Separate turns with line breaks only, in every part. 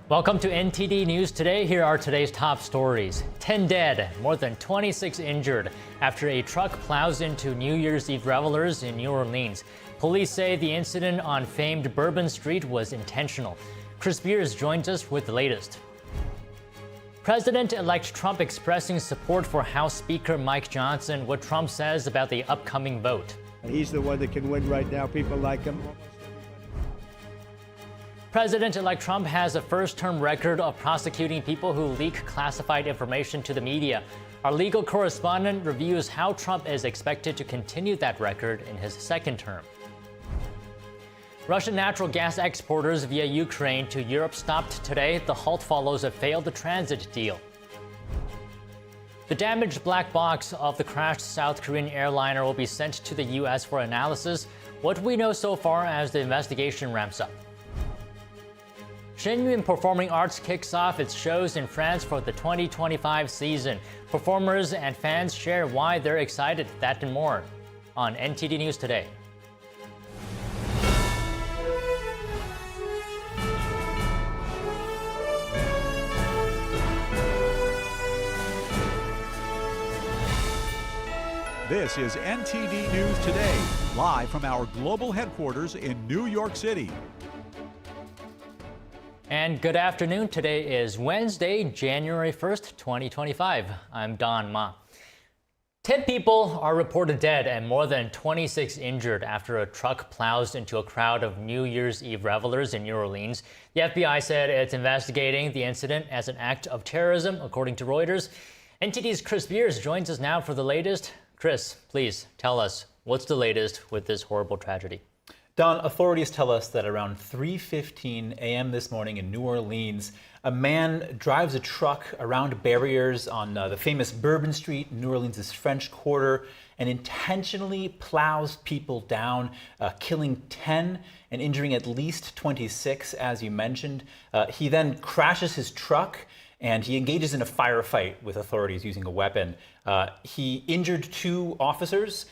Welcome to NTD News Today. Here are today's top stories. 10 dead, more than 26 injured after a truck plows into New Year's Eve revelers in New Orleans. Police say the incident on famed Bourbon Street was intentional. Chris Beers joins us with the latest. President-elect Trump expressing support for House Speaker Mike Johnson. What Trump says about the upcoming vote.
He's the one that can win right now. People like him.
President-elect Trump has a first-term record of prosecuting people who leak classified information to the media. Our legal correspondent reviews how Trump is expected to continue that record in his second term. Russian natural gas exporters via Ukraine to Europe stopped today. The halt follows a failed transit deal. The damaged black box of the crashed South Korean airliner will be sent to the U.S. for analysis. What do we know so far as the investigation ramps up? Shen Performing Arts kicks off its shows in France for the 2025 season. Performers and fans share why they're excited. That and more on NTD News Today.
This is NTD News Today, live from our global headquarters in New York City.
And good afternoon. Today is Wednesday, January 1st, 2025. I'm Don Ma. 10 people are reported dead and more than 26 injured after a truck plows into a crowd of New Year's Eve revelers in New Orleans. The FBI said it's investigating the incident as an act of terrorism, according to Reuters. NTD's Chris Beers joins us now for the latest. Chris, please tell us, what's the latest with this horrible tragedy?
Don, authorities tell us that around 3:15 a.m. this morning in New Orleans, a man drives a truck around barriers on the famous Bourbon Street, New Orleans' French Quarter, and intentionally plows people down, killing 10 and injuring at least 26, as you mentioned. He then crashes his truck and he engages in a firefight with authorities using a weapon. He injured 2 officers.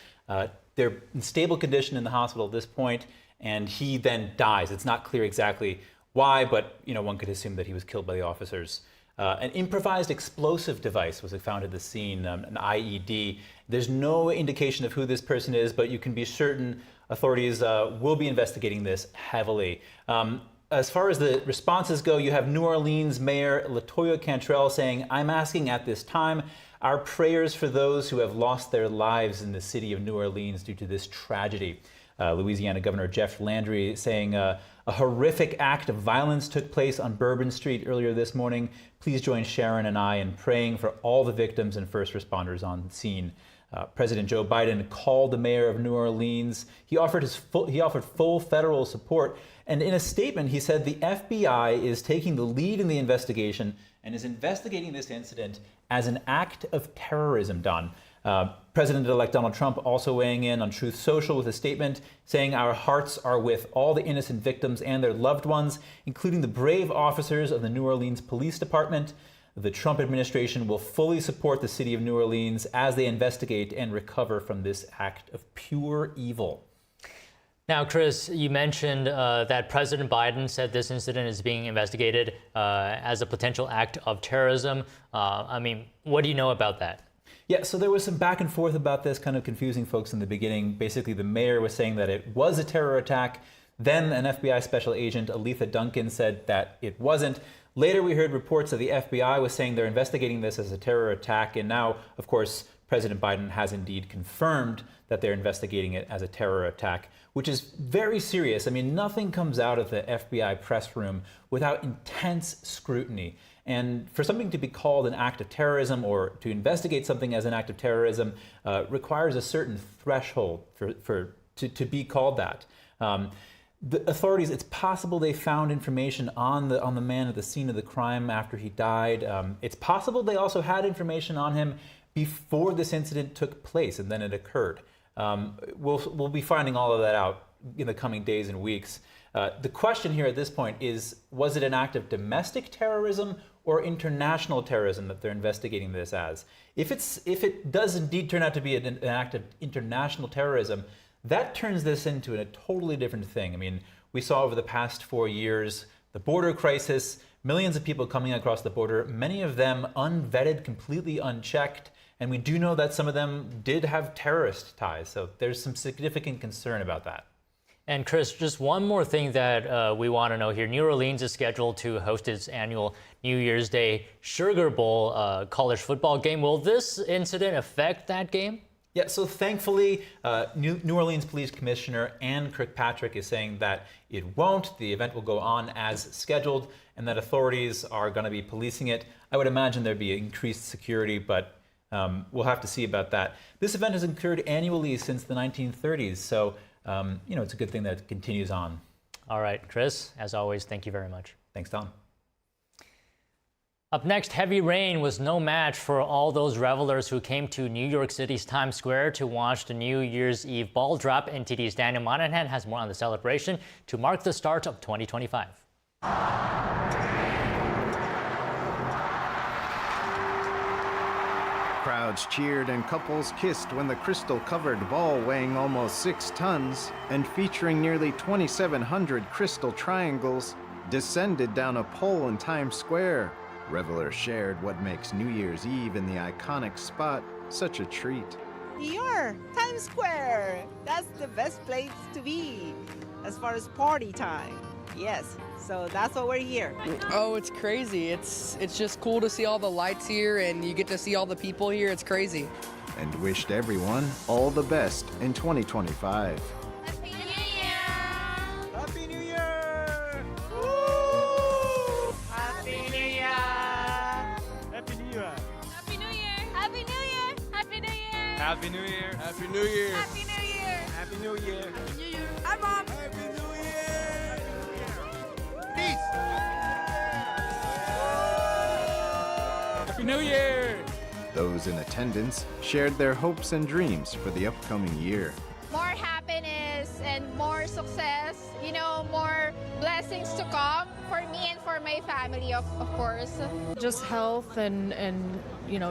They're in stable condition in the hospital at this point, and he then dies. It's not clear exactly why, but one could assume that he was killed by the officers. An improvised explosive device was found at the scene, an IED. There's no indication of who this person is, but you can be certain authorities will be investigating this heavily. As far as the responses go, you have New Orleans Mayor LaToya Cantrell saying, "I'm asking at this time our prayers for those who have lost their lives in the city of New Orleans due to this tragedy." Louisiana Governor Jeff Landry saying a horrific act of violence took place on Bourbon Street earlier this morning. Please join Sharon and I in praying for all the victims and first responders on scene. President Joe Biden called the mayor of New Orleans. He offered full federal support. And in a statement, he said the FBI is taking the lead in the investigation and is investigating this incident as an act of terrorism, Don. President-elect Donald Trump also weighing in on Truth Social with a statement saying our hearts are with all the innocent victims and their loved ones, including the brave officers of the New Orleans Police Department. The Trump administration will fully support the city of New Orleans as they investigate and recover from this act of pure evil.
Now, Chris, you mentioned that President Biden said this incident is being investigated as a potential act of terrorism. What do you know about that?
Yeah, so there was some back and forth about this, kind of confusing folks in the beginning. Basically, the mayor was saying that it was a terror attack. Then an FBI special agent, Aletha Duncan, said that it wasn't. Later, we heard reports that the FBI was saying they're investigating this as a terror attack. And now, of course, President Biden has indeed confirmed that they're investigating it as a terror attack, which is very serious. Nothing comes out of the FBI press room without intense scrutiny. And for something to be called an act of terrorism or to investigate something as an act of terrorism requires a certain threshold to be called that. The authorities, it's possible they found information on the man at the scene of the crime after he died. It's possible they also had information on him before this incident took place and then it occurred. We'll be finding all of that out in the coming days and weeks. The question here at this point is, was it an act of domestic terrorism or international terrorism that they're investigating this as? If it does indeed turn out to be an act of international terrorism, that turns this into a totally different thing. We saw over the past 4 years the border crisis, Millions of people coming across the border, many of them unvetted, completely unchecked. And we do know that some of them did have terrorist ties. So there's some significant concern about that.
And Chris, just one more thing that we want to know here. New Orleans is scheduled to host its annual New Year's Day Sugar Bowl college football game. Will this incident affect that game?
Yeah, so thankfully, New Orleans Police Commissioner Ann Kirkpatrick is saying that it won't. The event will go on as scheduled and that authorities are going to be policing it. I would imagine there'd be increased security, but we'll have to see about that. This event has occurred annually since the 1930s, so it's a good thing that it continues on.
All right, Chris, as always, thank you very much.
Thanks, Don.
Up next, heavy rain was no match for all those revelers who came to New York City's Times Square to watch the New Year's Eve ball drop. NTD's Daniel Monahan has more on the celebration to mark the start of 2025.
Crowds cheered and couples kissed when the crystal-covered ball weighing almost 6 tons and featuring nearly 2,700 crystal triangles descended down a pole in Times Square. Revelers shared what makes New Year's Eve in the iconic spot such a treat.
New York, Times Square. That's the best place to be as far as party time. Yes, so that's why we're here.
Oh, it's crazy. It's just cool to see all the lights here and you get to see all the people here. It's crazy.
And wished everyone all the best in 2025.
Happy New Year!
Happy New Year!
Woo!
Happy New Year!
Happy New Year!
Happy New Year! Happy New Year! Happy New Year!
Happy New Year! Happy New Year!
Happy New Year!
Happy New Year!
Happy New Year! Hi, Mom!
Happy New Year!
Peace!
Happy New Year!
Those in attendance shared their hopes and dreams for the upcoming year.
More happiness and more success, more blessings to come for me and for my family, of course.
Just health and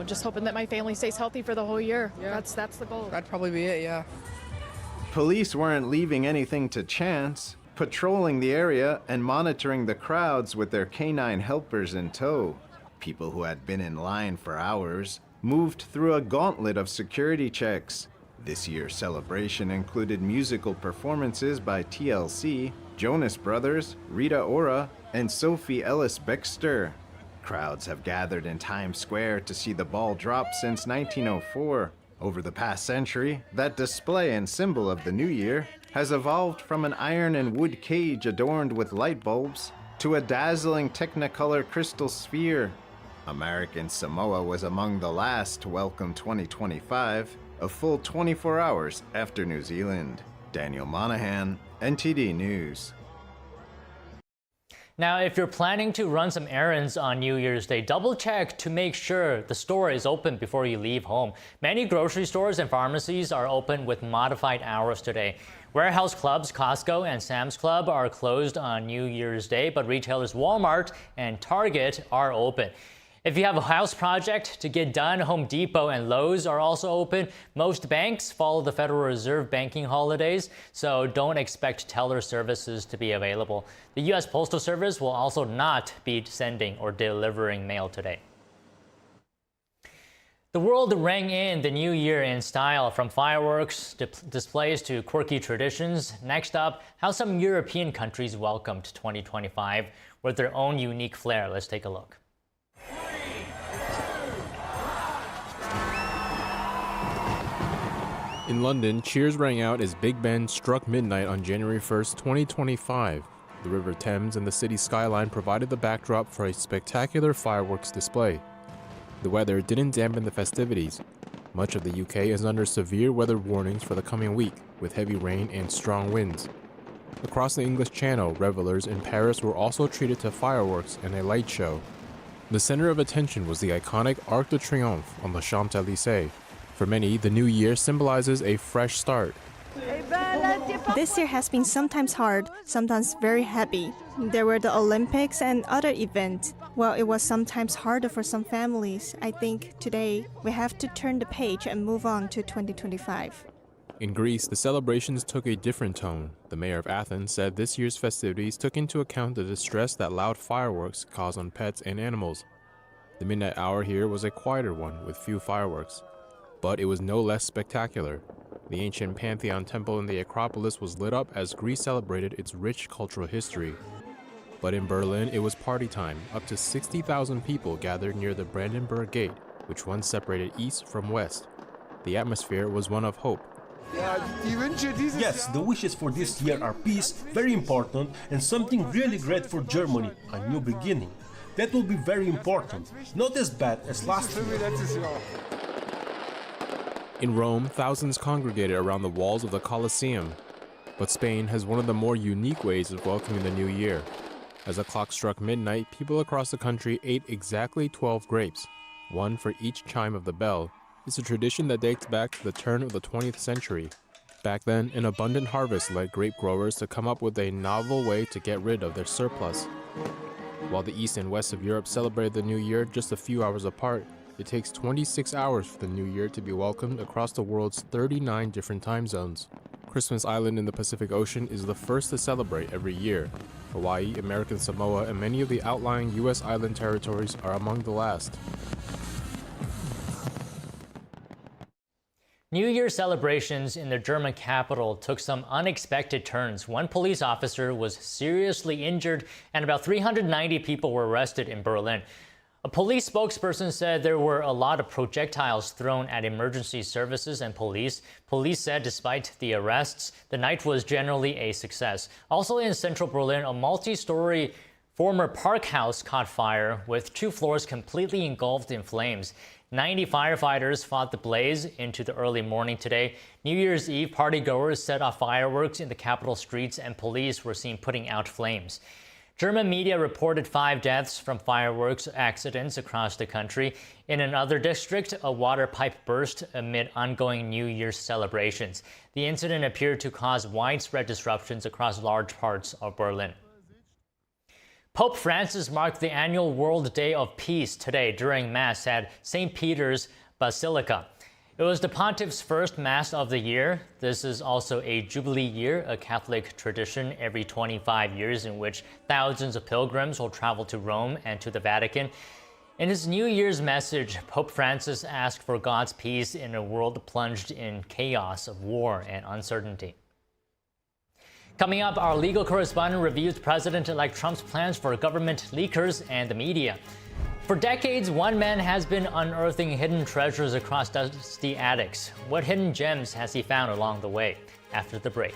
just hoping that my family stays healthy for the whole year.
Yeah.
That's the goal.
That'd probably be it, yeah.
Police weren't leaving anything to chance, patrolling the area and monitoring the crowds with their canine helpers in tow. People who had been in line for hours moved through a gauntlet of security checks. This year's celebration included musical performances by TLC, Jonas Brothers, Rita Ora, and Sophie Ellis-Bextor. Crowds have gathered in Times Square to see the ball drop since 1904. Over the past century, that display and symbol of the new year has evolved from an iron and wood cage adorned with light bulbs to a dazzling Technicolor crystal sphere. American Samoa was among the last to welcome 2025, a full 24 hours after New Zealand. Daniel Monahan, NTD News.
Now, if you're planning to run some errands on New Year's Day, double check to make sure the store is open before you leave home. Many grocery stores and pharmacies are open with modified hours today. Warehouse clubs, Costco and Sam's Club are closed on New Year's Day, but retailers Walmart and Target are open. If you have a house project to get done, Home Depot and Lowe's are also open. Most banks follow the Federal Reserve banking holidays, so don't expect teller services to be available. The U.S. Postal Service will also not be sending or delivering mail today. The world rang in the new year in style, from fireworks displays to quirky traditions. Next up, how some European countries welcomed 2025 with their own unique flair. Let's take a look.
In London, cheers rang out as Big Ben struck midnight on January 1st, 2025. The River Thames and the city skyline provided the backdrop for a spectacular fireworks display. The weather didn't dampen the festivities. Much of the UK is under severe weather warnings for the coming week, with heavy rain and strong winds. Across the English Channel, revelers in Paris were also treated to fireworks and a light show. The center of attention was the iconic Arc de Triomphe on the Champs-Élysées. For many, the new year symbolizes a fresh start.
This year has been sometimes hard, sometimes very happy. There were the Olympics and other events. While it was sometimes harder for some families, I think today we have to turn the page and move on to 2025.
In Greece, the celebrations took a different tone. The mayor of Athens said this year's festivities took into account the distress that loud fireworks cause on pets and animals. The midnight hour here was a quieter one with few fireworks, but it was no less spectacular. The ancient Pantheon temple in the Acropolis was lit up as Greece celebrated its rich cultural history. But in Berlin, it was party time. Up to 60,000 people gathered near the Brandenburg Gate, which once separated east from west. The atmosphere was one of hope.
Yes, the wishes for this year are peace, very important, and something really great for Germany, a new beginning. That will be very important, not as bad as last year.
In Rome, thousands congregated around the walls of the Colosseum. But Spain has one of the more unique ways of welcoming the new year. As the clock struck midnight, people across the country ate exactly 12 grapes, one for each chime of the bell. It's a tradition that dates back to the turn of the 20th century. Back then, an abundant harvest led grape growers to come up with a novel way to get rid of their surplus. While the east and west of Europe celebrated the new year just a few hours apart, it takes 26 hours for the new year to be welcomed across the world's 39 different time zones. Christmas Island in the Pacific Ocean is the first to celebrate every year. Hawaii, American Samoa, and many of the outlying U.S. island territories are among the last.
New Year celebrations in the German capital took some unexpected turns. One police officer was seriously injured and about 390 people were arrested in Berlin. A police spokesperson said there were a lot of projectiles thrown at emergency services and police. Police said despite the arrests, the night was generally a success. Also in central Berlin, a multi-story former park house caught fire with 2 floors completely engulfed in flames. 90 firefighters fought the blaze into the early morning today. New Year's Eve partygoers set off fireworks in the capital streets and police were seen putting out flames. German media reported 5 deaths from fireworks accidents across the country. In another district, a water pipe burst amid ongoing New Year's celebrations. The incident appeared to cause widespread disruptions across large parts of Berlin. Pope Francis marked the annual World Day of Peace today during Mass at St. Peter's Basilica. It was the pontiff's first Mass of the year. This is also a Jubilee year, a Catholic tradition every 25 years in which thousands of pilgrims will travel to Rome and to the Vatican. In his New Year's message, Pope Francis asked for God's peace in a world plunged in chaos of war and uncertainty. Coming up, our legal correspondent reviews President-elect Trump's plans for government leakers and the media. For decades, one man has been unearthing hidden treasures across dusty attics. What hidden gems has he found along the way? After the break.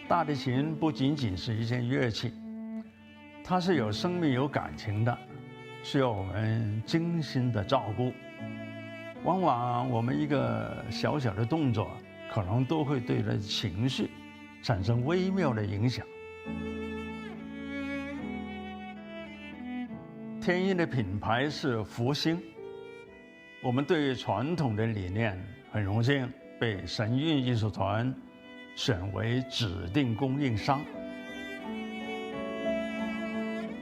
大提琴不仅仅是一件乐器，它是有生命、有感情的，需要我们精心的照顾。往往我们一个小小的动作，可能都会对人情绪产生微妙的影响。天音的品牌是福星，我们对传统的理念很荣幸，被神韵艺术团选为指定供应商。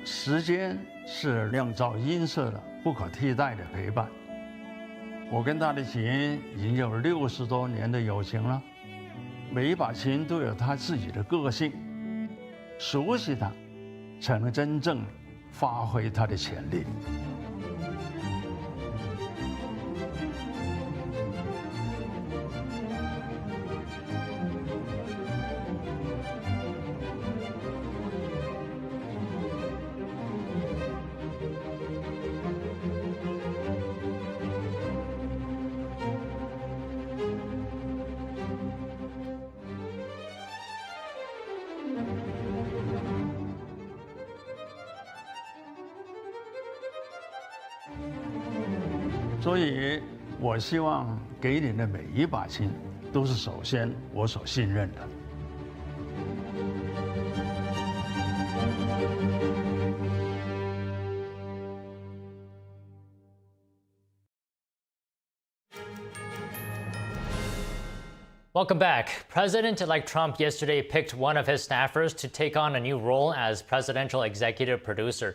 时间是酿造音色的不可替代的陪伴。我跟大提琴已经有60多年的友情了，每一把琴都有它自己的个性，熟悉它，才能真正发挥它的潜力。所以，我希望给你的每一把琴，都是首先我所信任的。
Welcome back. President-elect Trump yesterday picked one of his staffers to take on a new role as presidential executive producer.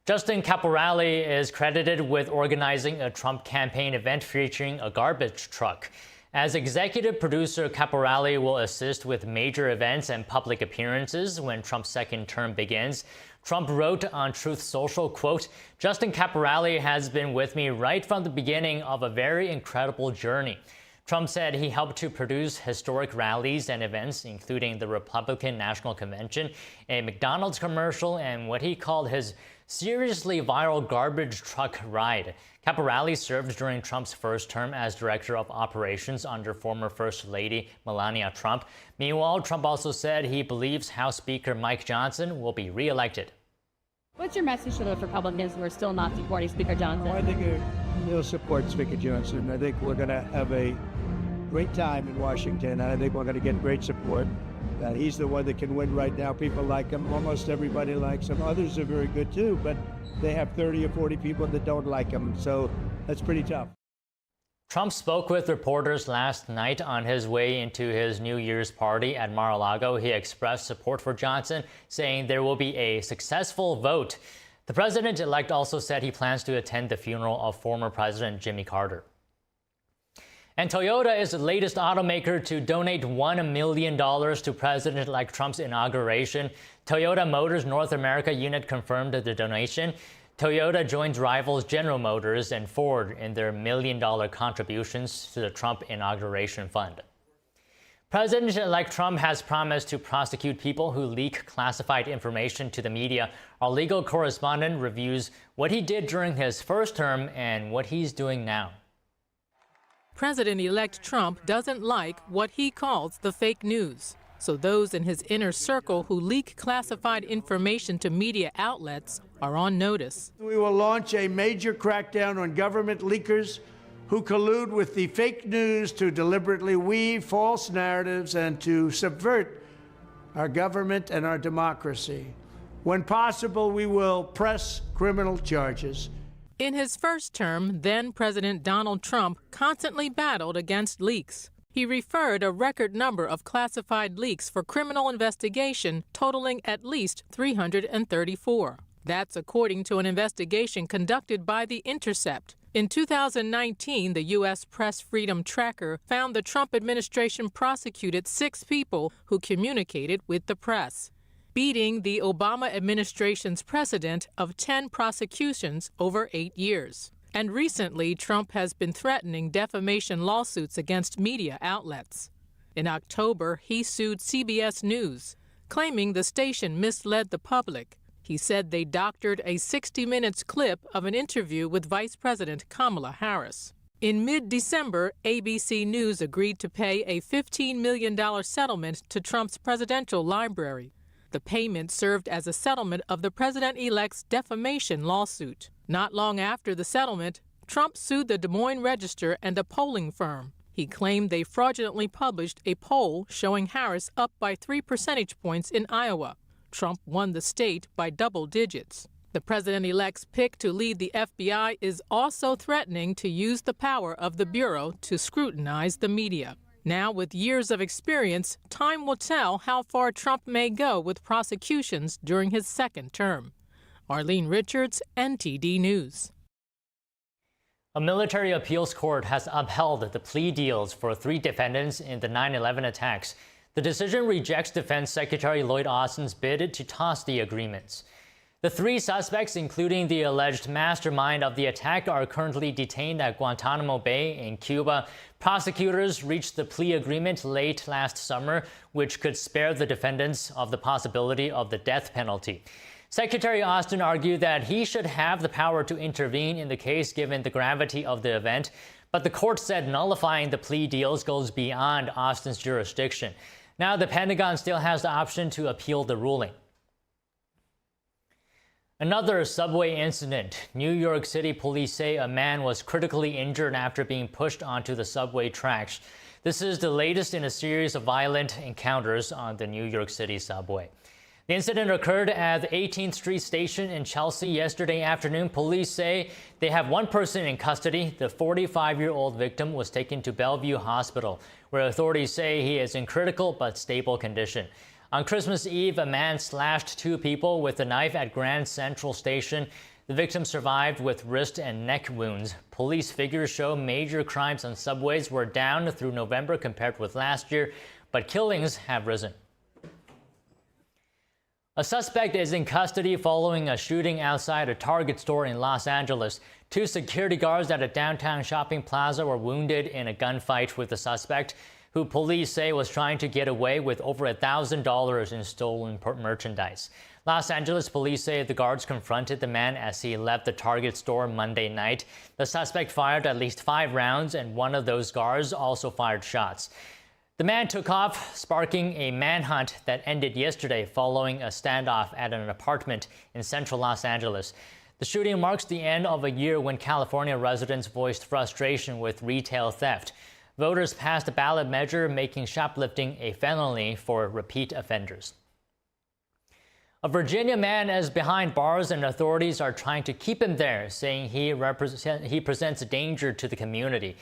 Justin Caporale is credited with organizing a Trump campaign event featuring a garbage truck. As executive producer, Caporale will assist with major events and public appearances when Trump's second term begins. Trump wrote on Truth Social, quote, "Justin Caporale has been with me right from the beginning of a very incredible journey." Trump said he helped to produce historic rallies and events, including the Republican National Convention, a McDonald's commercial, and what he called his seriously viral garbage truck ride. Caporale served during Trump's first term as director of operations under former First Lady Melania Trump. Meanwhile, Trump also said he believes House Speaker Mike Johnson will be reelected.
What's your message to those Republicans who are still not supporting Speaker Johnson?
I think they'll support Speaker Johnson. I think we're going to have a great time in Washington, and I think we're going to get great support. He's the one that can win right now. People like him. Almost everybody likes him. Others are very good too, but they have 30 or 40 people that don't like him. So that's pretty tough.
Trump spoke with reporters last night on his way into his New Year's party at Mar-a-Lago. He expressed support for Johnson, saying there will be a successful vote. The president-elect also said he plans to attend the funeral of former President Jimmy Carter. And Toyota is the latest automaker to donate $1 million to President-elect Trump's inauguration. Toyota Motors North America unit confirmed the donation. Toyota joins rivals General Motors and Ford in their $1 million contributions to the Trump Inauguration Fund. President-elect Trump has promised to prosecute people who leak classified information to the media. Our legal correspondent reviews what he did during his first term and what he's doing now.
President-elect Trump doesn't like what he calls the fake news. So those in his inner circle who leak classified information to media outlets are on notice.
We will launch a major crackdown on government leakers who collude with the fake news to deliberately weave false narratives and to subvert our government and our democracy. When possible, we will press criminal charges.
In his first term, then-President Donald Trump constantly battled against leaks. He referred a record number of classified leaks for criminal investigation, totaling at least 334. That's according to an investigation conducted by The Intercept. In 2019, the U.S. Press Freedom Tracker found the Trump administration prosecuted 6 people who communicated with the press, beating the Obama administration's precedent of 10 prosecutions over 8 years. And recently, Trump has been threatening defamation lawsuits against media outlets. In October, he sued CBS News, claiming the station misled the public. He said they doctored a 60 Minutes clip of an interview with Vice President Kamala Harris. In mid-December, ABC News agreed to pay a $15 million settlement to Trump's presidential library. The payment served as a settlement of the president-elect's defamation lawsuit. Not long after the settlement, Trump sued the Des Moines Register and a polling firm. He claimed they fraudulently published a poll showing Harris up by 3 percentage points in Iowa. Trump won the state by double digits. The president-elect's pick to lead the FBI is also threatening to use the power of the Bureau to scrutinize the media. Now, with years of experience, time will tell how far Trump may go with prosecutions during his second term. Arlene Richards, NTD News.
A military appeals court has upheld the plea deals for 3 defendants in the 9/11 attacks. The decision rejects Defense Secretary Lloyd Austin's bid to toss the agreements. The 3 suspects, including the alleged mastermind of the attack, are currently detained at Guantanamo Bay in Cuba. Prosecutors reached the plea agreement late last summer, which could spare the defendants of the possibility of the death penalty. Secretary Austin argued that he should have the power to intervene in the case given the gravity of the event, but the court said nullifying the plea deals goes beyond Austin's jurisdiction. Now the Pentagon still has the option to appeal the ruling. Another subway incident. New York City police say a man was critically injured after being pushed onto the subway tracks. This is the latest in a series of violent encounters on the New York City subway. The incident occurred at the 18th Street station in Chelsea yesterday afternoon. Police say they have 1 person in custody. The 45-year-old victim was taken to Bellevue Hospital, where authorities say he is in critical but stable condition. On Christmas Eve, a man slashed 2 people with a knife at Grand Central Station. The victim survived with wrist and neck wounds. Police figures show major crimes on subways were down through November compared with last year, but killings have risen. A suspect is in custody following a shooting outside a Target store in Los Angeles. 2 security guards at a downtown shopping plaza were wounded in a gunfight with the suspect, who police say was trying to get away with over $1,000 in stolen merchandise. Los Angeles police say the guards confronted the man as he left the Target store Monday night. The suspect fired at least 5 rounds, and one of those guards also fired shots. The man took off, sparking a manhunt that ended yesterday following a standoff at an apartment in central Los Angeles. The shooting marks the end of a year when California residents voiced frustration with retail theft. Voters passed a ballot measure making shoplifting a felony for repeat offenders. A Virginia man is behind bars and authorities are trying to keep him there, saying he presents a danger to the community.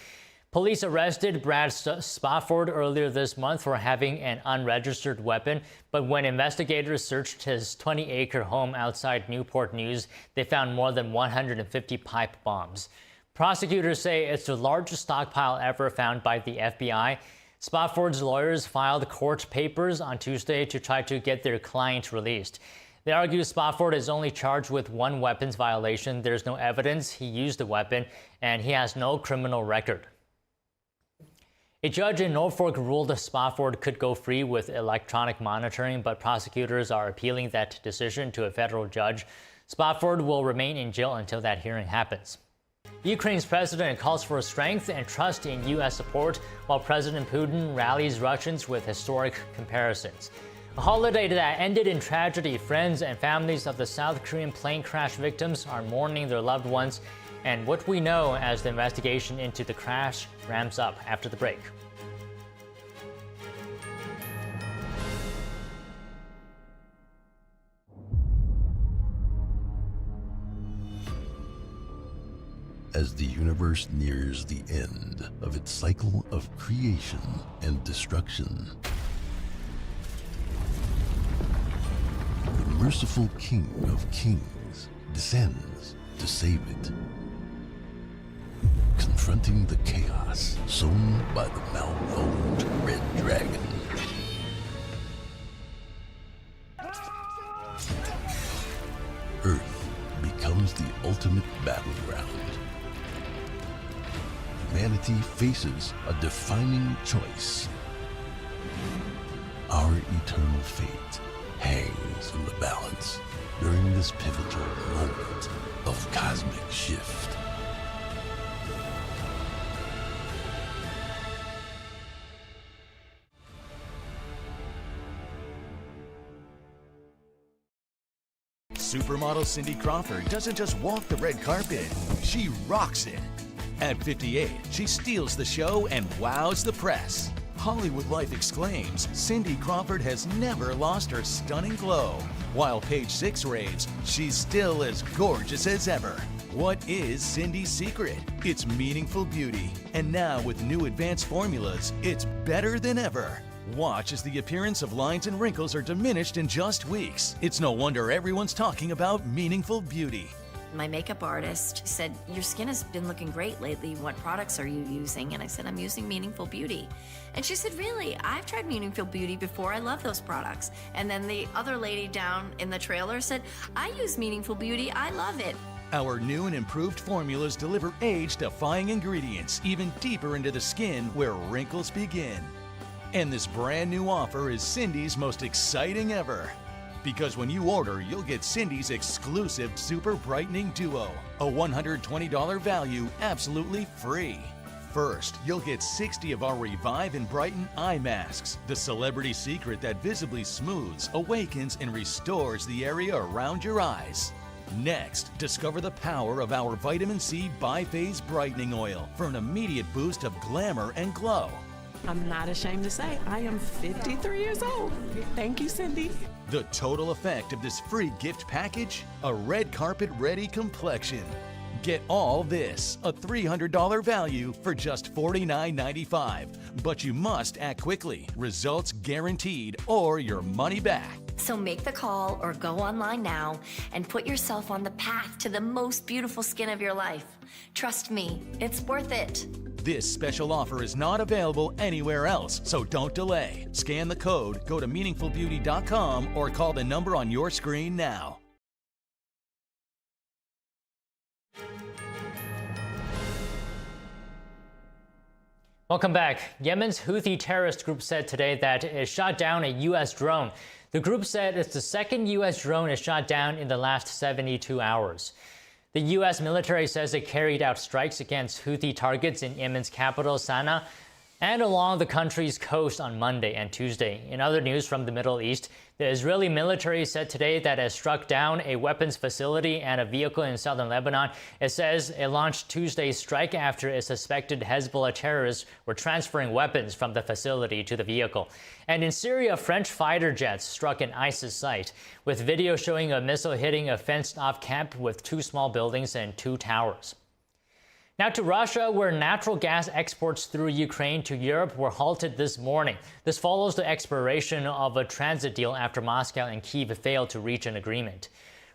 Police arrested Brad Spofford earlier this month for having an unregistered weapon, but when investigators searched his 20-acre home outside Newport News, they found more than 150 pipe bombs. Prosecutors say it's the largest stockpile ever found by the FBI. Spofford's lawyers filed court papers on Tuesday to try to get their client released. They argue Spofford is only charged with 1 weapons violation. There's no evidence he used the weapon, and he has no criminal record. A judge in Norfolk ruled Spofford could go free with electronic monitoring, but prosecutors are appealing that decision to a federal judge. Spofford will remain in jail until that hearing happens. Ukraine's president calls for strength and trust in U.S. support, while President Putin rallies Russians with historic comparisons. A holiday that ended in tragedy. Friends and families of the South Korean plane crash victims are mourning their loved ones, and what we know as the investigation into the crash ramps up after the break.
As the universe nears the end of its cycle of creation and destruction, the merciful King of Kings descends to save it, confronting the chaos sown by the malvolent Red Dragon. Earth becomes the ultimate battleground. Humanity faces a defining choice. Our eternal fate hangs in the balance during this pivotal moment of cosmic shift.
Supermodel Cindy Crawford doesn't just walk the red carpet, she rocks it. At 58, she steals the show and wows the press. Hollywood Life exclaims, Cindy Crawford has never lost her stunning glow. While Page 6 raves, she's still as gorgeous as ever. What is Cindy's secret? It's meaningful beauty. And now with new advanced formulas, it's better than ever. Watch as the appearance of lines and wrinkles are diminished in just weeks. It's no wonder everyone's talking about meaningful beauty.
My makeup artist said, your skin has been looking great lately. What products are you using? And I said, I'm using Meaningful Beauty. And she said, really? I've tried Meaningful Beauty before. I love those products. And then the other lady down in the trailer said, I use Meaningful Beauty. I love it.
Our new and improved formulas deliver age-defying ingredients even deeper into the skin where wrinkles begin. And this brand new offer is Cindy's most exciting ever. Because when you order, you'll get Cindy's exclusive Super Brightening Duo, a $120 value absolutely free. First, you'll get 60 of our Revive and Brighten eye masks, the celebrity secret that visibly smooths, awakens, and restores the area around your eyes. Next, discover the power of our Vitamin C Biphase Brightening Oil for an immediate boost of glamour and glow.
I'm not ashamed to say I am 53 years old. Thank you, Cindy.
The total effect of this free gift package? A red carpet ready complexion. Get all this, a $300 value for just $49.95. But you must act quickly. Results guaranteed or your money back.
So make the call or go online now and put yourself on the path to the most beautiful skin of your life. Trust me, it's worth it.
This special offer is not available anywhere else, so don't delay. Scan the code, go to meaningfulbeauty.com, or call the number on your screen now.
Welcome back. Yemen's Houthi terrorist group said today that it shot down a U.S. drone. The group said it's the second U.S. drone it shot down in the last 72 hours. The U.S. military says it carried out strikes against Houthi targets in Yemen's capital, Sana'a, and along the country's coast on Monday and Tuesday. In other news from the Middle East, the Israeli military said today that it struck down a weapons facility and a vehicle in southern Lebanon. It says it launched Tuesday's strike after it suspected Hezbollah terrorists were transferring weapons from the facility to the vehicle. And in Syria, French fighter jets struck an ISIS site, with video showing a missile hitting a fenced-off camp with 2 small buildings and 2 towers. Now to Russia, where natural gas exports through Ukraine to Europe were halted this morning. This follows the expiration of a transit deal after Moscow and Kyiv failed to reach an agreement.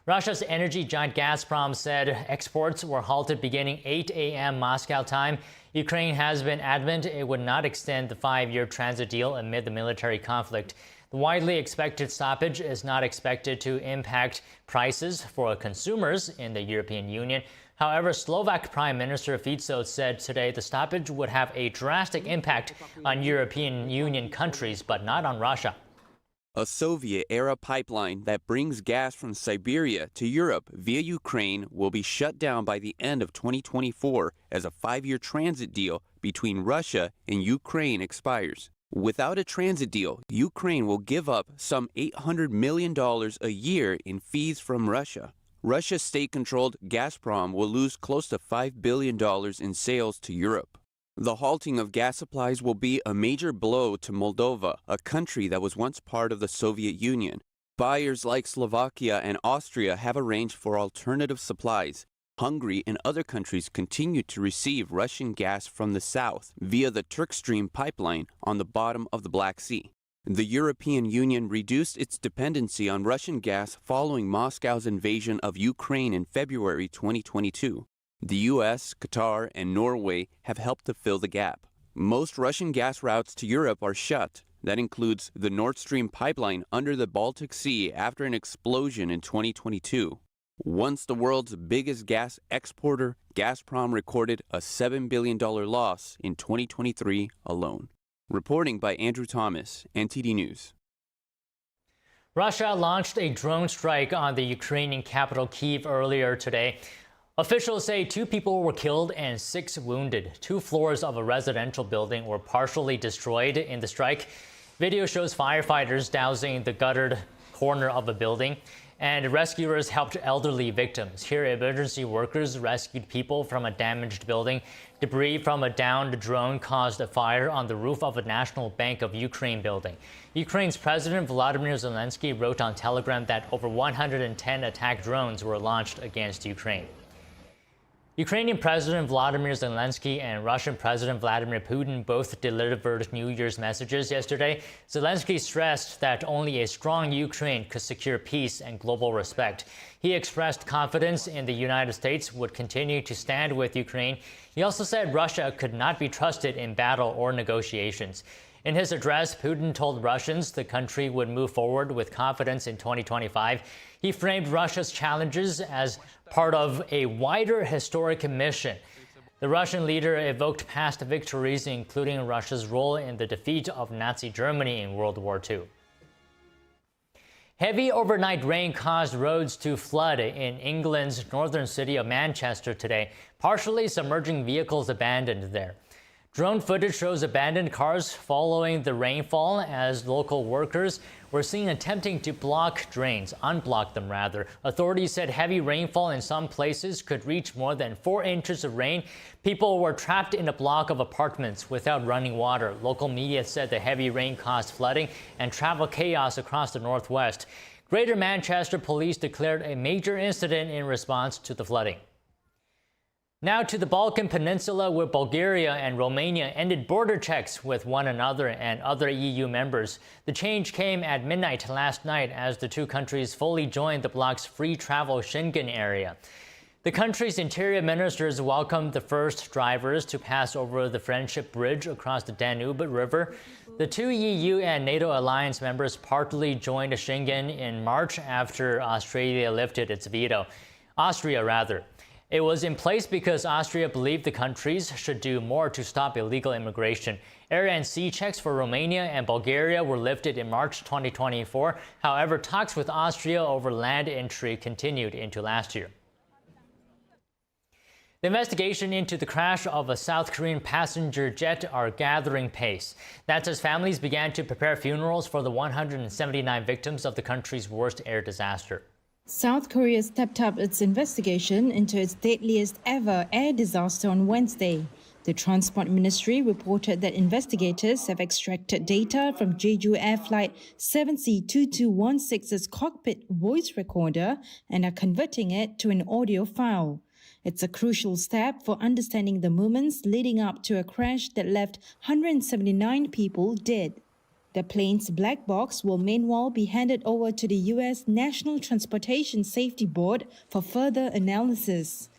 Russia's energy giant Gazprom said exports were halted beginning 8 a.m. Moscow time. Ukraine has been adamant it would not extend the 5-year transit deal amid the military conflict. The widely expected stoppage is not expected to impact prices for consumers in the European Union. However, Slovak Prime Minister Fico said today the stoppage would have a drastic impact on European Union countries, but not on Russia.
A Soviet-era pipeline that brings gas from Siberia to Europe via Ukraine will be shut down by the end of 2024 as a 5-year transit deal between Russia and Ukraine expires. Without a transit deal, Ukraine will give up some $800 million a year in fees from Russia. Russia's state-controlled Gazprom will lose close to $5 billion in sales to Europe. The halting of gas supplies will be a major blow to Moldova, a country that was once part of the Soviet Union. Buyers like Slovakia and Austria have arranged for alternative supplies. Hungary and other countries continue to receive Russian gas from the south via the Turk Stream pipeline on the bottom of the Black Sea. The European Union reduced its dependency on Russian gas following Moscow's invasion of Ukraine in February 2022. The U.S., Qatar, and Norway have helped to fill the gap. Most Russian gas routes to Europe are shut. That includes the Nord Stream pipeline under the Baltic Sea after an explosion in 2022. Once the world's biggest gas exporter, Gazprom recorded a $7 billion loss in 2023 alone. Reporting by Andrew Thomas, NTD News.
Russia launched a drone strike on the Ukrainian capital Kyiv earlier today. Officials say 2 people were killed and 6 wounded. 2 floors of a residential building were partially destroyed in the strike. Video shows firefighters dousing the guttered corner of a building, and rescuers helped elderly victims. Here, emergency workers rescued people from a damaged building. Debris from a downed drone caused a fire on the roof of a National Bank of Ukraine building. Ukraine's President Volodymyr Zelensky wrote on Telegram that over 110 attack drones were launched against Ukraine. Ukrainian President Vladimir Zelensky and Russian President Vladimir Putin both delivered New Year's messages yesterday. Zelensky stressed that only a strong Ukraine could secure peace and global respect. He expressed confidence in the United States would continue to stand with Ukraine. He also said Russia could not be trusted in battle or negotiations. In his address, Putin told Russians the country would move forward with confidence in 2025. He framed Russia's challenges as part of a wider historic mission. The Russian leader evoked past victories, including Russia's role in the defeat of Nazi Germany in World War II. Heavy overnight rain caused roads to flood in England's northern city of Manchester today, partially submerging vehicles abandoned there. Drone footage shows abandoned cars following the rainfall as local workers were seen attempting to unblock them rather. Authorities said heavy rainfall in some places could reach more than 4 inches of rain. People were trapped in a block of apartments without running water. Local media said the heavy rain caused flooding and travel chaos across the northwest. Greater Manchester Police declared a major incident in response to the flooding. Now to the Balkan Peninsula, where Bulgaria and Romania ended border checks with one another and other EU members. The change came at midnight last night as the two countries fully joined the bloc's free travel Schengen area. The country's interior ministers welcomed the first drivers to pass over the Friendship Bridge across the Danube River. The two EU and NATO alliance members partly joined Schengen in March after Austria lifted its veto. It was in place because Austria believed the countries should do more to stop illegal immigration. Air and sea checks for Romania and Bulgaria were lifted in March 2024. However, talks with Austria over land entry continued into last year. The investigation into the crash of a South Korean passenger jet are gathering pace. That's as families began to prepare funerals for the 179 victims of the country's worst air disaster.
South Korea stepped up its investigation into its deadliest ever air disaster on Wednesday. The Transport Ministry reported that investigators have extracted data from JEJU Air Flight 7C2216's cockpit voice recorder and are converting it to an audio file. It's a crucial step for understanding the moments leading up to a crash that left 179 people dead. The plane's black box will meanwhile be handed over to the U.S. National Transportation Safety Board for further analysis.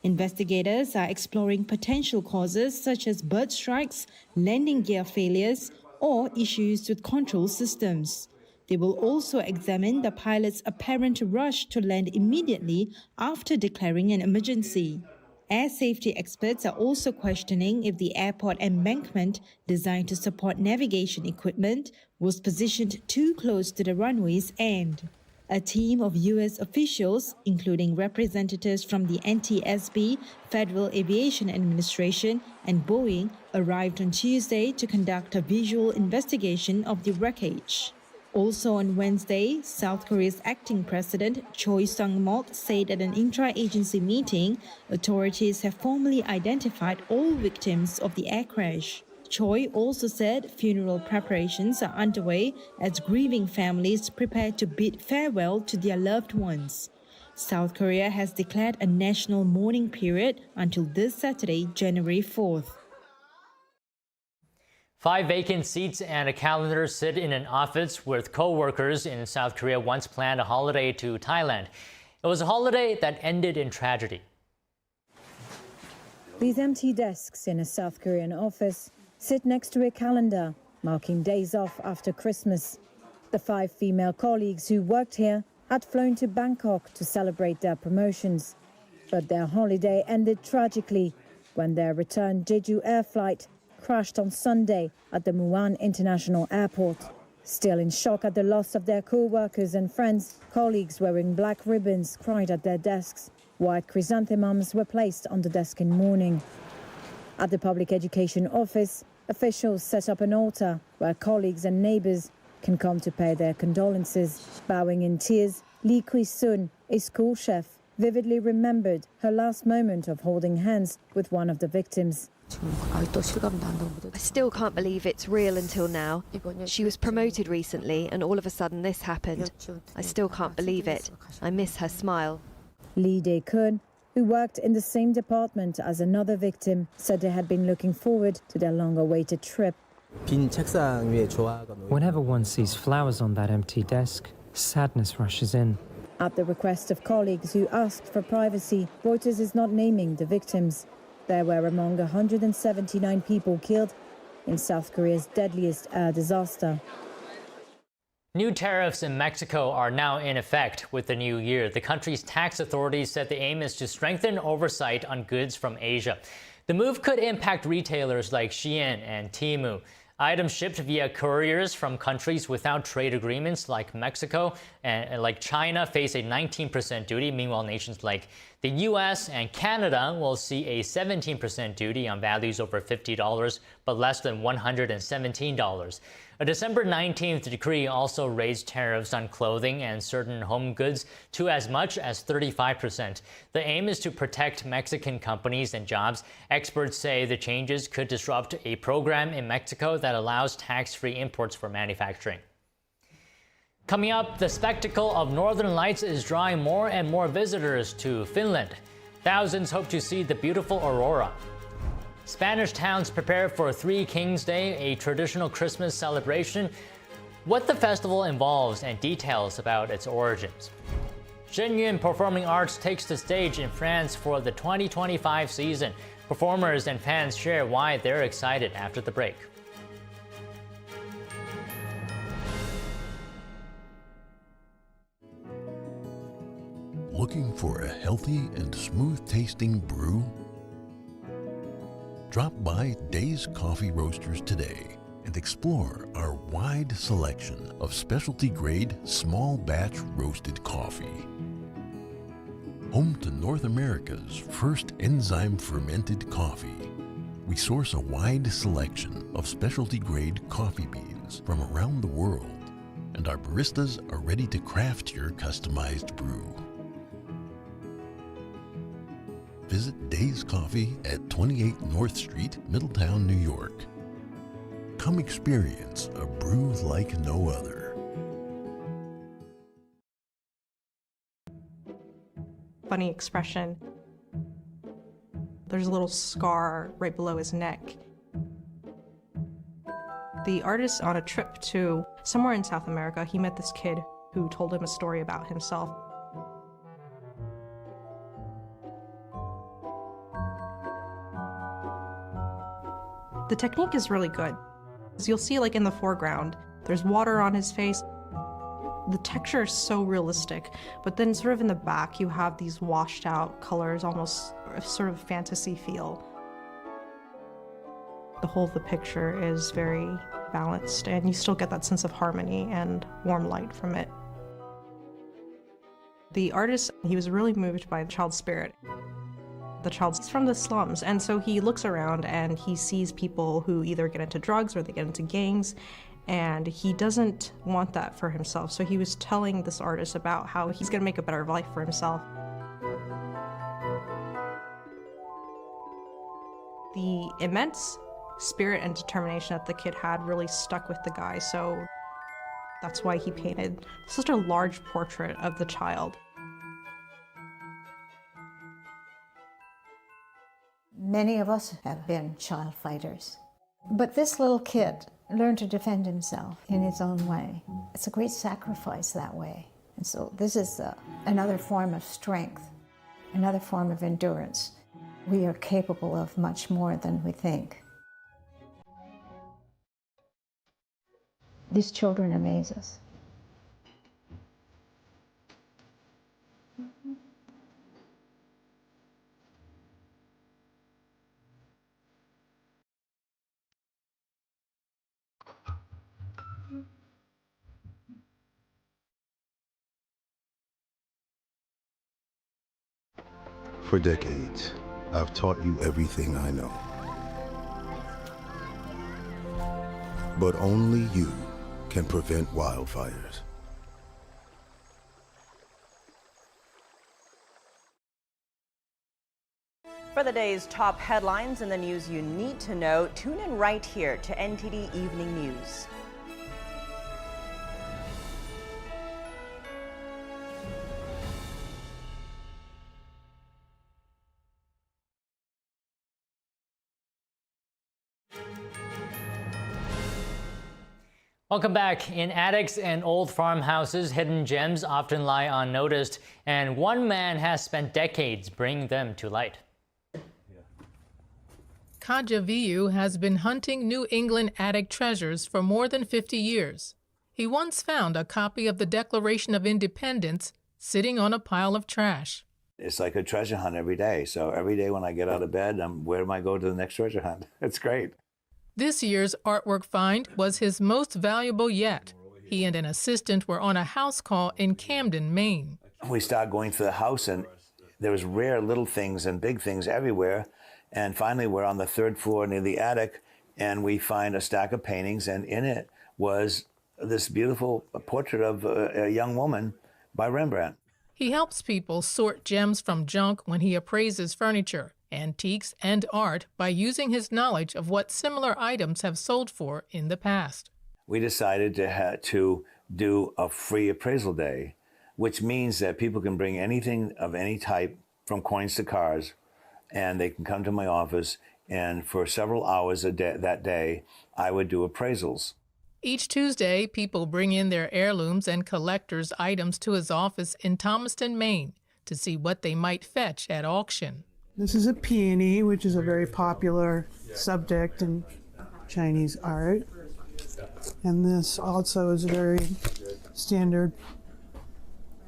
Investigators are exploring potential causes such as bird strikes, landing gear failures, or issues with control systems. They will also examine the pilot's apparent rush to land immediately after declaring an emergency. Air safety experts are also questioning if the airport embankment, designed to support navigation equipment, was positioned too close to the runway's end. A team of U.S. officials, including representatives from the NTSB, Federal Aviation Administration, and Boeing, arrived on Tuesday to conduct a visual investigation of the wreckage. Also on Wednesday, South Korea's acting president Choi Sung-mol said at an intra-agency meeting, authorities have formally identified all victims of the air crash. Choi also said funeral preparations are underway as grieving families prepare to bid farewell to their loved ones. South Korea has declared a national mourning period until this Saturday, January 4th.
5 vacant seats and a calendar sit in an office with co-workers in South Korea once planned a holiday to Thailand. It was a holiday that ended in tragedy.
These empty desks in a South Korean office sit next to a calendar marking days off after Christmas. The 5 female colleagues who worked here had flown to Bangkok to celebrate their promotions. But their holiday ended tragically when their return JEJU Air flight crashed on Sunday at the Muan International Airport. Still in shock at the loss of their co-workers and friends, colleagues wearing black ribbons cried at their desks. White chrysanthemums were placed on the desk in mourning. At the Public Education Office, officials set up an altar where colleagues and neighbours can come to pay their condolences. Bowing in tears, Lee Kui-sun, a school chef, vividly remembered her last moment of holding hands with one of the victims.
I still can't believe it's real until now. She was promoted recently and all of a sudden this happened. I still can't believe it. I miss her smile.
Lee Dae-kun, who worked in the same department as another victim, said they had been looking forward to their long-awaited trip.
Whenever one sees flowers on that empty desk, sadness rushes in.
At the request of colleagues who asked for privacy, Reuters is not naming the victims. There were among 179 people killed in South Korea's deadliest air disaster.
New tariffs in Mexico are now in effect with the new year. The country's tax authorities said the aim is to strengthen oversight on goods from Asia. The move could impact retailers like Shen and Temu. Items shipped via couriers from countries without trade agreements like Mexico and like China face a 19% duty. Meanwhile, nations like the US and Canada will see a 17% duty on values over $50, but less than $117. A December 19th decree also raised tariffs on clothing and certain home goods to as much as 35%. The aim is to protect Mexican companies and jobs. Experts say the changes could disrupt a program in Mexico that allows tax-free imports for manufacturing. Coming up, the spectacle of northern lights is drawing more and more visitors to Finland. Thousands hope to see the beautiful aurora. Spanish towns prepare for Three Kings Day, a traditional Christmas celebration. What the festival involves and details about its origins. Shen Performing Arts takes the stage in France for the 2025 season. Performers and fans share why they're excited after the break.
Looking for a healthy and smooth-tasting brew? Drop by Days Coffee Roasters today and explore our wide selection of specialty-grade, small-batch roasted coffee. Home to North America's first enzyme-fermented coffee, we source a wide selection of specialty-grade coffee beans from around the world, and our baristas are ready to craft your customized brew. Visit Days Coffee at 28 North Street, Middletown, New York. Come experience a brew like no other.
Funny expression. There's a little scar right below his neck. The artist, on a trip to somewhere in South America, he met this kid who told him a story about himself. The technique is really good. As you'll see, like in the foreground, there's water on his face. The texture is so realistic, but then sort of in the back, you have these washed out colors, almost sort of fantasy feel. The whole of the picture is very balanced, and you still get that sense of harmony and warm light from it. The artist, he was really moved by the child's spirit. The child's from the slums, and so he looks around and he sees people who either get into drugs or they get into gangs, and he doesn't want that for himself. So he was telling this artist about how he's going to make a better life for himself. The immense spirit and determination that the kid had really stuck with the guy, so that's why he painted such a large portrait of the child.
Many of us have been child fighters. But this little kid learned to defend himself in his own way. It's a great sacrifice that way. And so this is another form of strength, another form of endurance. We are capable of much more than we think. These children amaze us.
For decades, I've taught you everything I know. But only you can prevent wildfires.
For the day's top headlines and the news you need to know, tune in right here to NTD Evening News.
Welcome back. In attics and old farmhouses, hidden gems often lie unnoticed, and one man has spent decades bringing them to light.
Kyiv has been hunting New England attic treasures for more than 50 years. He once found a copy of the Declaration of Independence sitting on a pile of trash.
It's like a treasure hunt every day. So every day when I get out of bed, where am I going to the next treasure hunt? It's great.
This year's artwork find was his most valuable yet. He and an assistant were on a house call in Camden, Maine.
We started going through the house, and there was rare little things and big things everywhere. And finally, we're on the third floor near the attic, and we find a stack of paintings, and in it was this beautiful portrait of a young woman by Rembrandt.
He helps people sort gems from junk when he appraises furniture, antiques, and art by using his knowledge of what similar items have sold for in the past.
We decided to do a free appraisal day, which means that people can bring anything of any type, from coins to cars, and they can come to my office, and for several hours that day, I would do appraisals.
Each Tuesday, people bring in their heirlooms and collectors' items to his office in Thomaston, Maine, to see what they might fetch at auction.
This is a peony, which is a very popular subject in Chinese art. And this also is a very standard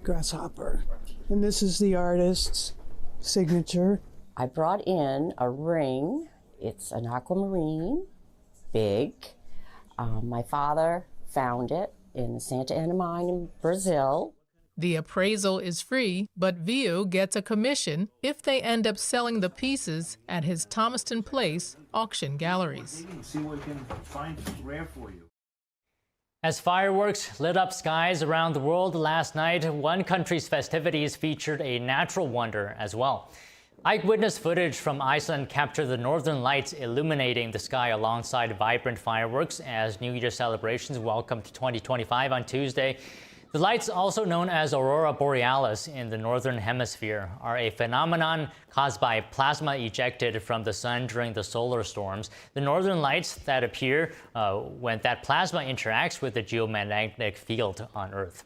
grasshopper. And this is the artist's signature.
I brought in a ring. It's an aquamarine, big. My father found it in the Santa Ana mine in Brazil.
The appraisal is free, but Vio gets a commission if they end up selling the pieces at his Thomaston Place auction galleries.
See what we can find rare for you.
As fireworks lit up skies around the world last night, one country's festivities featured a natural wonder as well. Eyewitness footage from Iceland captured the northern lights illuminating the sky alongside vibrant fireworks as New Year celebrations welcomed 2025 on Tuesday. The lights, also known as Aurora Borealis in the northern hemisphere, are a phenomenon caused by plasma ejected from the sun during the solar storms. The northern lights that appear when that plasma interacts with the geomagnetic field on Earth.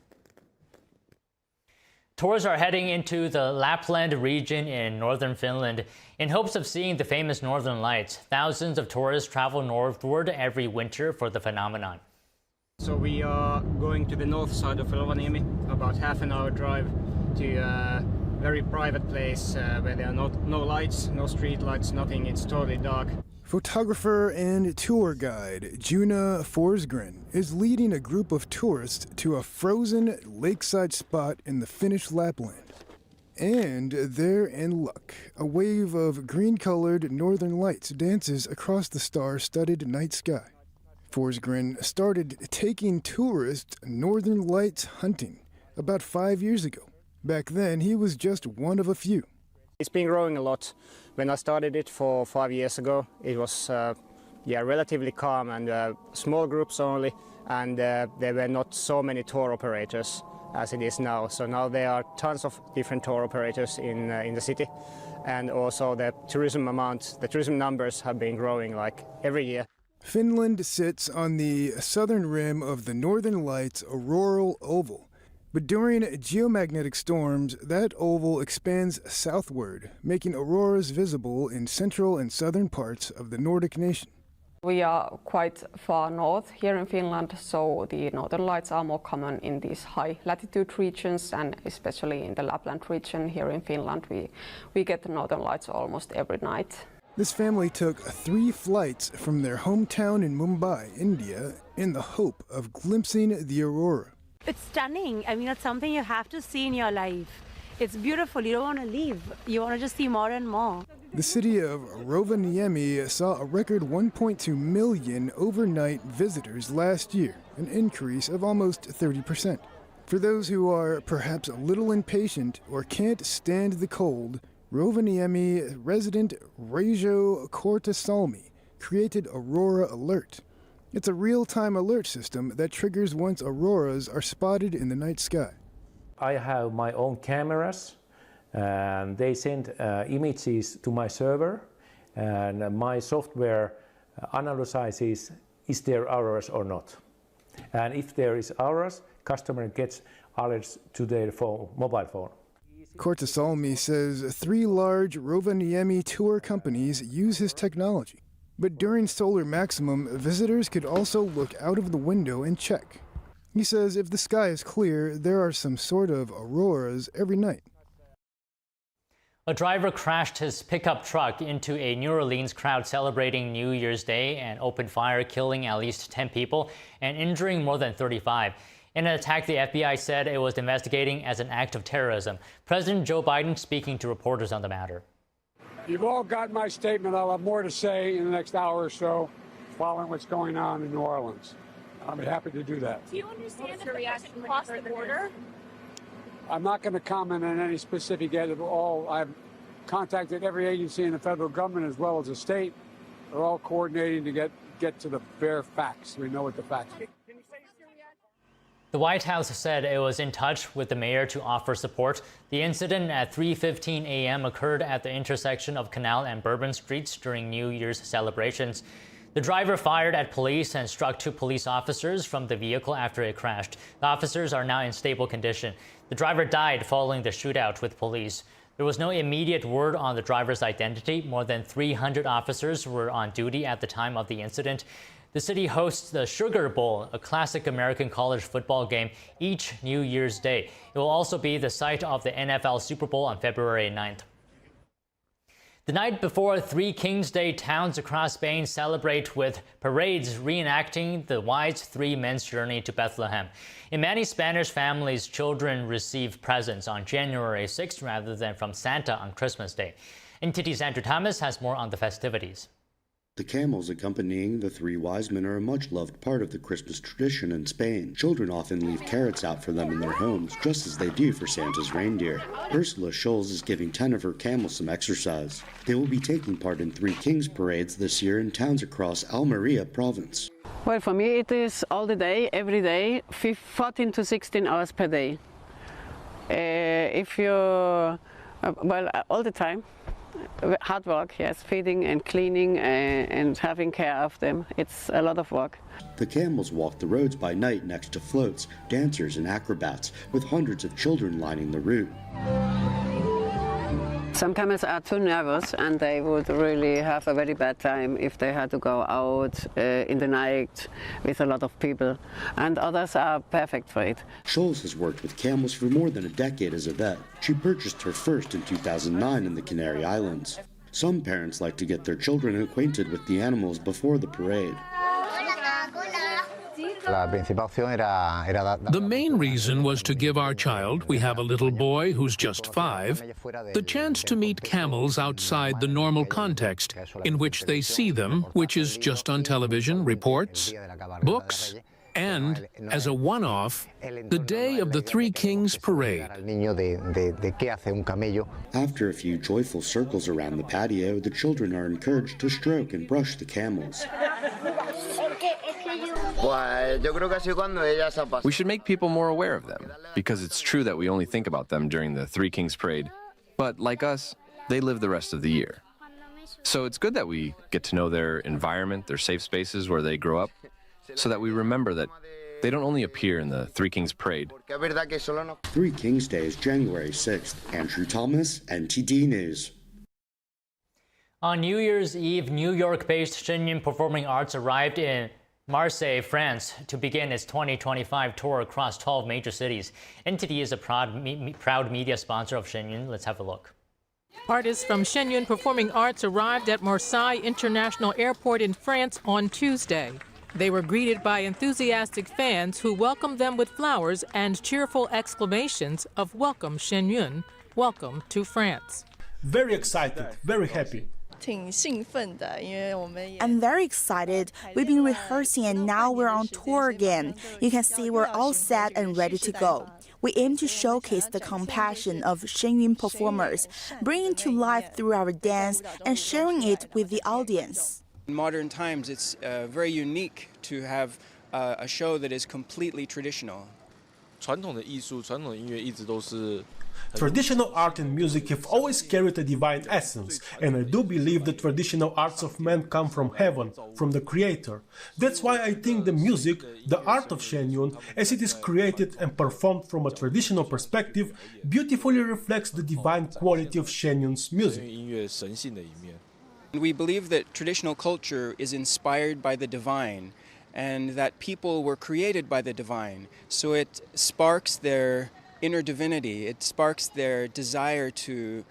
Tourists are heading into the Lapland region in northern Finland in hopes of seeing the famous northern lights. Thousands of tourists travel northward every winter for the phenomenon.
So we are going to the north side of Rovaniemi, about half an hour drive to a very private place where there are no lights, no street lights, nothing. It's totally dark.
Photographer and tour guide Juna Forsgren is leading a group of tourists to a frozen lakeside spot in the Finnish Lapland. And they're in luck. A wave of green-colored northern lights dances across the star-studded night sky. Forsgren started taking tourists northern lights hunting about 5 years ago. Back then, he was just one of a few.
It's been growing a lot. When I started it 5 years ago, it was relatively calm and small groups only, and there were not so many tour operators as it is now. So now there are tons of different tour operators in the city, and also the tourism numbers have been growing like every year.
Finland sits on the southern rim of the Northern Lights auroral oval. But during geomagnetic storms, that oval expands southward, making auroras visible in central and southern parts of the Nordic nation.
We are quite far north here in Finland, so the northern lights are more common in these high latitude regions, and especially in the Lapland region here in Finland, we get the northern lights almost every night.
This family took 3 flights from their hometown in Mumbai, India, in the hope of glimpsing the aurora.
It's stunning. I mean, it's something you have to see in your life. It's beautiful. You don't want to leave. You want to just see more and more.
The city of Rovaniemi saw a record 1.2 million overnight visitors last year, an increase of almost 30%. For those who are perhaps a little impatient or can't stand the cold, Rovaniemi resident Reijo Kortasalmi created Aurora Alert. It's a real-time alert system that triggers once auroras are spotted in the night sky.
I have my own cameras, and they send images to my server, and my software analyzes is there auroras or not. And if there is errors, customer gets alerts to their mobile phone.
Kortasalmi says 3 large Rovaniemi tour companies use his technology. But during Solar Maximum, visitors could also look out of the window and check. He says if the sky is clear, there are some sort of auroras every night.
A driver crashed his pickup truck into a New Orleans crowd celebrating New Year's Day and opened fire, killing at least 10 people and injuring more than 35. In an attack, the FBI said it was investigating as an act of terrorism. President Joe Biden speaking to reporters on the matter.
You've all got my statement. I'll have more to say in the next hour or so following what's going on in New Orleans. I'll be happy to do that.
Do you understand the reaction across the border?
I'm not going to comment on any specific at all. I've contacted every agency in the federal government as well as the state. They're all coordinating to get to the bare facts. We know what the facts are.
The White House said it was in touch with the mayor to offer support. The incident at 3:15 a.m. occurred at the intersection of Canal and Bourbon Streets during New Year's celebrations. The driver fired at police and struck 2 police officers from the vehicle after it crashed. The officers are now in stable condition. The driver died following the shootout with police. There was no immediate word on the driver's identity. More than 300 officers were on duty at the time of the incident. The city hosts the Sugar Bowl, a classic American college football game, each New Year's Day. It will also be the site of the NFL Super Bowl on February 9th. The night before Three Kings Day, towns across Spain celebrate with parades reenacting the wise 3 men's journey to Bethlehem. In many Spanish families, children receive presents on January 6th rather than from Santa on Christmas Day. NTD's Andrew Thomas has more on the festivities.
The camels accompanying the 3 wise men are a much-loved part of the Christmas tradition in Spain. Children often leave carrots out for them in their homes, just as they do for Santa's reindeer. Ursula Scholes is giving 10 of her camels some exercise. They will be taking part in 3 Kings parades this year in towns across Almeria province.
Well, for me it is all the day, every day, 14 to 16 hours per day. All the time. Hard work, yes, feeding and cleaning and having care of them. It's a lot of work.
The camels walk the roads by night next to floats, dancers and acrobats, with hundreds of children lining the route.
Some camels are too nervous and they would really have a very bad time if they had to go out in the night with a lot of people. And others are perfect for it.
Scholes has worked with camels for more than a decade as a vet. She purchased her first in 2009 in the Canary Islands. Some parents like to get their children acquainted with the animals before the parade.
The main reason was to give our child, we have a little boy who's just 5, the chance to meet camels outside the normal context in which they see them, which is just on television, reports, books, and, as a one-off, the day of the Three Kings Parade.
After a few joyful circles around the patio, the children are encouraged to stroke and brush the camels.
We should make people more aware of them, because it's true that we only think about them during the Three Kings Parade, but like us, they live the rest of the year. So it's good that we get to know their environment, their safe spaces where they grow up, so that we remember that they don't only appear in the Three Kings Parade.
Three Kings Day is January 6th. Andrew Thomas, NTD News.
On New Year's Eve, New York-based Shenyun Performing Arts arrived in Marseille, France, to begin its 2025 tour across 12 major cities. NTD is a proud media sponsor of Shenyun. Let's have a look.
Artists from Shenyun Performing Arts arrived at Marseille International Airport in France on Tuesday. They were greeted by enthusiastic fans who welcomed them with flowers and cheerful exclamations of "Welcome Shenyun, welcome to France."
Very excited, very happy.
I'm very excited. We've been rehearsing and now we're on tour again. You can see we're all set and ready to go. We aim to showcase the compassion of Shenyun performers, bringing to life through our dance and sharing it with the audience.
In modern times, it's very unique to have a show that is completely traditional.
Traditional art and music have always carried a divine essence, and I do believe the traditional arts of men come from heaven, from the Creator. That's why I think the music, the art of Shen Yun, as it is created and performed from a traditional perspective, beautifully reflects the divine quality of Shen Yun's music.
We believe that traditional culture is inspired by the divine, and that people were created by the divine. So it sparks their inner divinity, it sparks their desire to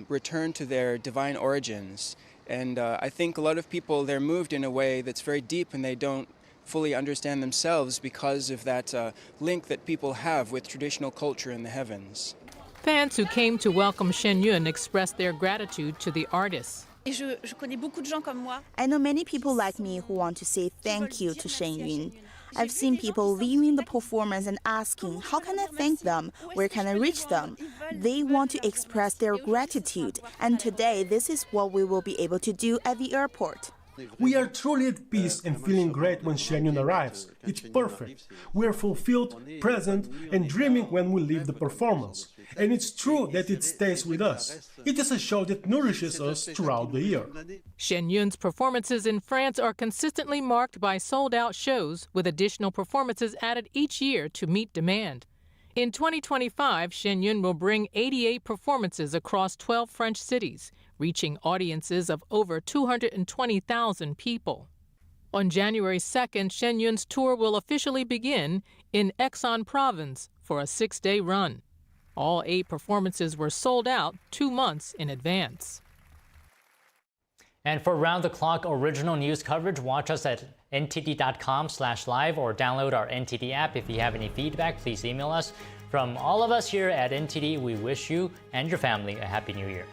return to their divine origins. And I think a lot of people, they're moved in a way that's very deep, and they don't fully understand themselves because of that link that people have with traditional culture in the heavens.
Fans who came to welcome Shen Yun expressed their gratitude to the artists.
I know many people like me who want to say thank you to Shen Yun. I've seen people leaving the performance and asking, how can I thank them? Where can I reach them? They want to express their gratitude, and today this is what we will be able to do at the airport.
We are truly at peace and feeling great when Shen Yun arrives. It's perfect. We are fulfilled, present, and dreaming when we leave the performance. And it's true that it stays with us. It is a show that nourishes us throughout the year.
Shen Yun's performances in France are consistently marked by sold-out shows, with additional performances added each year to meet demand. In 2025, Shen Yun will bring 88 performances across 12 French cities, reaching audiences of over 220,000 people. On January 2nd, Shen Yun's tour will officially begin in Aix-en Province for a 6-day run. All 8 performances were sold out 2 months in advance.
And for round-the-clock original news coverage, watch us at ntd.com/live or download our NTD app. If you have any feedback, please email us. From all of us here at NTD, we wish you and your family a Happy New Year.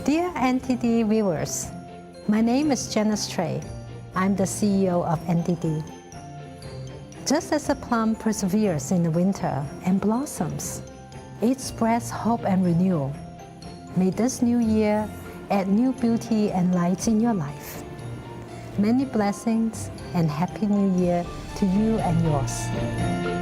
Dear NTD viewers, my name is Janice Trey. I'm the CEO of NTD. Just as a plum perseveres in the winter and blossoms, it spreads hope and renewal. May this new year add new beauty and light in your life. Many blessings and Happy New Year to you and yours.